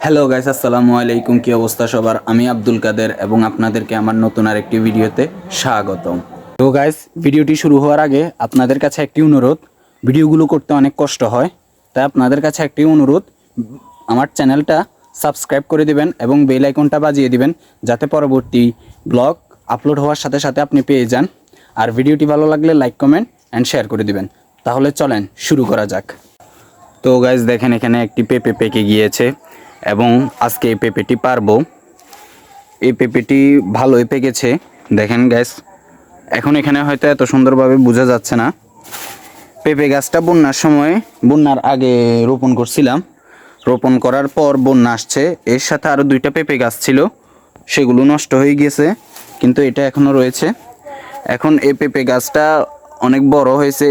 Hello guys, আসসালামু আলাইকুম। কি অবস্থা সবার? আমি আব্দুল কাদের এবং আপনাদেরকে আমার নতুন আরেকটি ভিডিওতে স্বাগতম। তো গাইস, ভিডিওটি শুরু হওয়ার আগে আপনাদের কাছে একটি অনুরোধ। ভিডিওগুলো করতে অনেক কষ্ট হয়, তাই আপনাদের কাছে একটি অনুরোধ, আমার চ্যানেলটা সাবস্ক্রাইব করে দিবেন এবং বেল আইকনটা বাজিয়ে দিবেন, যাতে পরবর্তী ব্লগ আপলোড হওয়ার সাথে সাথে আপনি পেয়ে যান। আর ভিডিওটি ভালো লাগলে লাইক, কমেন্ট অ্যান্ড শেয়ার করে দিবেন। তাহলে চলেন শুরু করা যাক। তো গাইস দেখেন, এখানে একটি পেঁপে পেকে গিয়েছে এবং আজকে এই পেঁপেটি পারবো। এই পেঁপেটি ভালোই পেকেছে দেখেন গাইস। এখন এখানে হয়তো এত সুন্দরভাবে বোঝা যাচ্ছে না। পেঁপে গাছটা বন্যার আগে রোপণ করছিলাম। রোপণ করার পর বন্যা আসছে, এর সাথে আরও দুইটা পেঁপে গাছ ছিল, সেগুলো নষ্ট হয়ে গিয়েছে, কিন্তু এটা এখনও রয়েছে। এখন এই পেঁপে গাছটা অনেক বড় হয়েছে।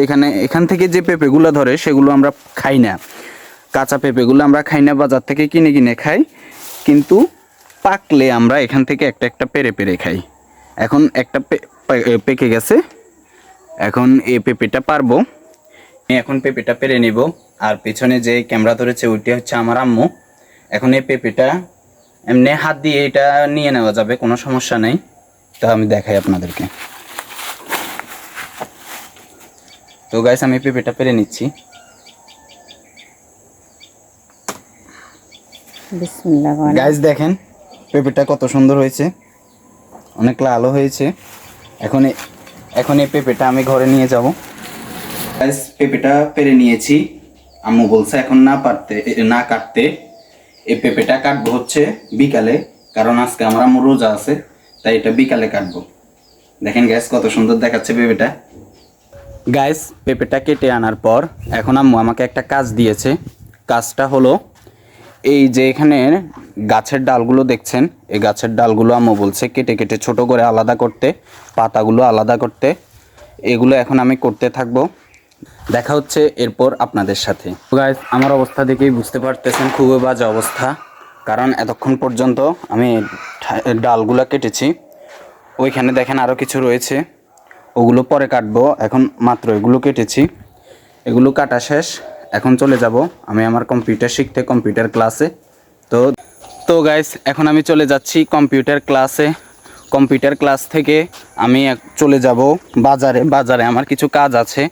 এখান থেকে যে পেঁপেগুলো ধরে সেগুলো আমরা খাই না। কাঁচা পেঁপেগুলো আমরা খাই না, বাজার থেকে কিনে কিনে খাই, কিন্তু পাকলে আমরা এখান থেকে একটা একটা পেরে পেরে খাই। এখন একটা পেকে গেছে, এখন এই পেঁপেটা পারবো। আমি এখন পেঁপেটা পেরে নিব। আর পিছনে যে ক্যামেরা ধরেছে ওইটা হচ্ছে আমার আম্মু। এখন এই পেঁপেটা এমনি হাত দিয়ে এটা নিয়ে নেওয়া যাবে, কোনো সমস্যা নেই। তা আমি দেখাই আপনাদেরকে। তো গাইস, আমি পেঁপেটা পেরে নিচ্ছি। বিসমিল্লাহ। গাইস দেখেন পেঁপেটা কত সুন্দর হয়েছে, অনেক লালও হয়েছে। এখন এই পেঁপেটা আমি ঘরে নিয়ে যাব। গাইস পেঁপেটা পেরে নিয়েছি। আম্মু বলছে এখন না কাটতে। এই পেঁপেটা কাটবো হচ্ছে বিকালে, কারণ আজকে আমার আম্মু রোজা আছে, তাই এটা বিকালে কাটবো। দেখেন গাইস কত সুন্দর দেখাচ্ছে পেঁপেটা। গাইস পেঁপেটা কেটে আনার পর এখন আম্মু আমাকে একটা কাজ দিয়েছে। কাজটা হলো, এই যে এখানে গাছের ডালগুলো দেখছেন, এই গাছের ডালগুলো আম্মু বলছে কেটে কেটে ছোট করে আলাদা করতে, পাতাগুলো আলাদা করতে। এগুলো এখন আমি করতে থাকবো। দেখা হচ্ছে এরপর আপনাদের সাথে। গাইস আমার অবস্থা দেখেই বুঝতে পারতেছেন খুবই বাজে অবস্থা, কারণ এতক্ষণ পর্যন্ত আমি ডালগুলো কেটেছি। ওইখানে দেখেন আরও কিছু রয়েছে, ওগুলো পরে কাটবো। এখন মাত্র এগুলো কেটেছি, এগুলো কাটা শেষ। এখন চলে যাব আমি আমার কম্পিউটার শিখতে, কম্পিউটার ক্লাসে। তো গাইস এখন আমি চলে যাচ্ছি কম্পিউটার ক্লাসে। কম্পিউটার ক্লাস থেকে আমি চলে যাব বাজারে আমার কিছু কাজ আছে।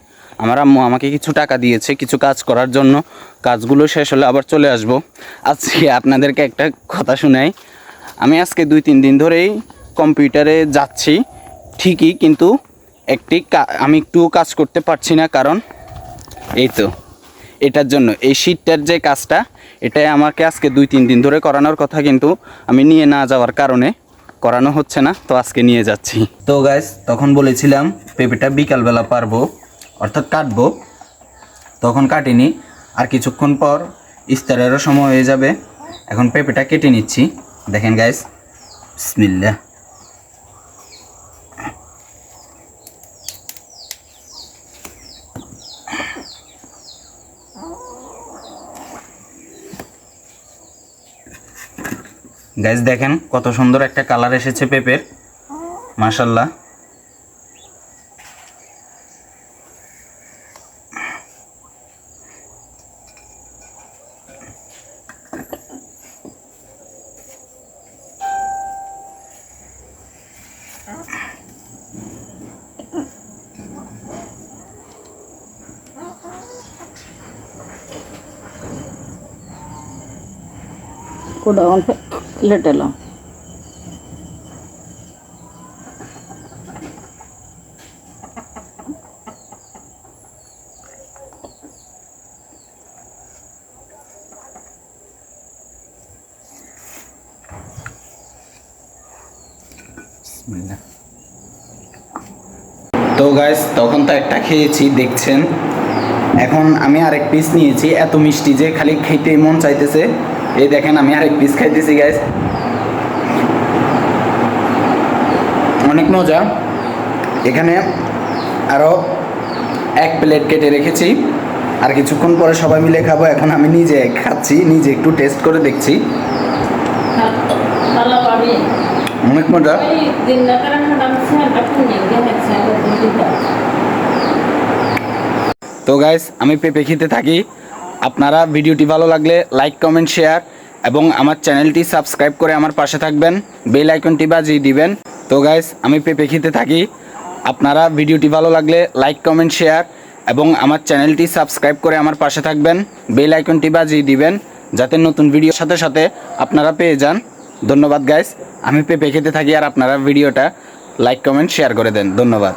আমার আম্মু আমাকে কিছু টাকা দিয়েছে কিছু কাজ করার জন্য। কাজগুলো শেষ হলে আবার চলে আসব। আজকে আপনাদেরকে একটা কথা শোনাই। আমি আজকে 2-3 দিন ধরেই কম্পিউটারে যাচ্ছি ঠিকই, কিন্তু আমি একটু কাজ করতে পারছি না, কারণ এই তো এটার জন্য, এই শীটটার যে কাজটা, এটাই আমাকে আজকে 2-3 দিন ধরে করানোর কথা, কিন্তু আমি নিয়ে না যাওয়ার কারণে করানো হচ্ছে না। তো আজকে নিয়ে যাচ্ছি। তো গাইস তখন বলেছিলাম পেঁপেটা বিকালবেলা পারবো, অর্থাৎ কাটবো, তখন কাটিনি। আর কিছুক্ষণ পর ইফতারেরও সময় হয়ে যাবে। এখন পেঁপেটা কেটে নিচ্ছি। দেখেন গাইস, বিসমিল্লাহ। গাইস দেখেন কত সুন্দর একটা কালার এসেছে পেঁপের, মাশাআল্লাহ। kudaon letelo তো গাইস তখন তো একটা খেয়েছি দেখছেন, এখন আমি আরেক পিস নিয়েছি। এত মিষ্টি যে খালি খেতে মন চাইতেছে। এই দেখেন আমি আরেক পিস খাইতেছি গাইস, অনেক মজা। এখানে আরও 1 প্লেট কেটে রেখেছি, আর কিছুক্ষণ পরে সবাই মিলে খাবো। এখন আমি নিজে খাচ্ছি, নিজে একটু টেস্ট করে দেখছি, অনেক মজা। তো গাইস আমি পেঁপে খেতে থাকি। আপনারা ভিডিওটি ভালো লাগলে লাইক, কমেন্ট, শেয়ার এবং আমার চ্যানেলটি সাবস্ক্রাইব করে আমার পাশে থাকবেন, বেল আইকনটি বাজিয়ে দিবেন। তো গাইস আমি পেঁপে খেতে থাকি। আপনারা ভিডিওটি ভালো লাগলে লাইক কমেন্ট শেয়ার এবং আমার চ্যানেলটি সাবস্ক্রাইব করে আমার পাশে থাকবেন, বেল আইকনটি বাজিয়ে দিবেন যাতে নতুন ভিডিওর সাথে সাথে আপনারা পেয়ে যান। ধন্যবাদ গাইস, আমি পেঁপে খেতে থাকি আর আপনারা ভিডিওটা লাইক কমেন্ট শেয়ার করে দেন। ধন্যবাদ।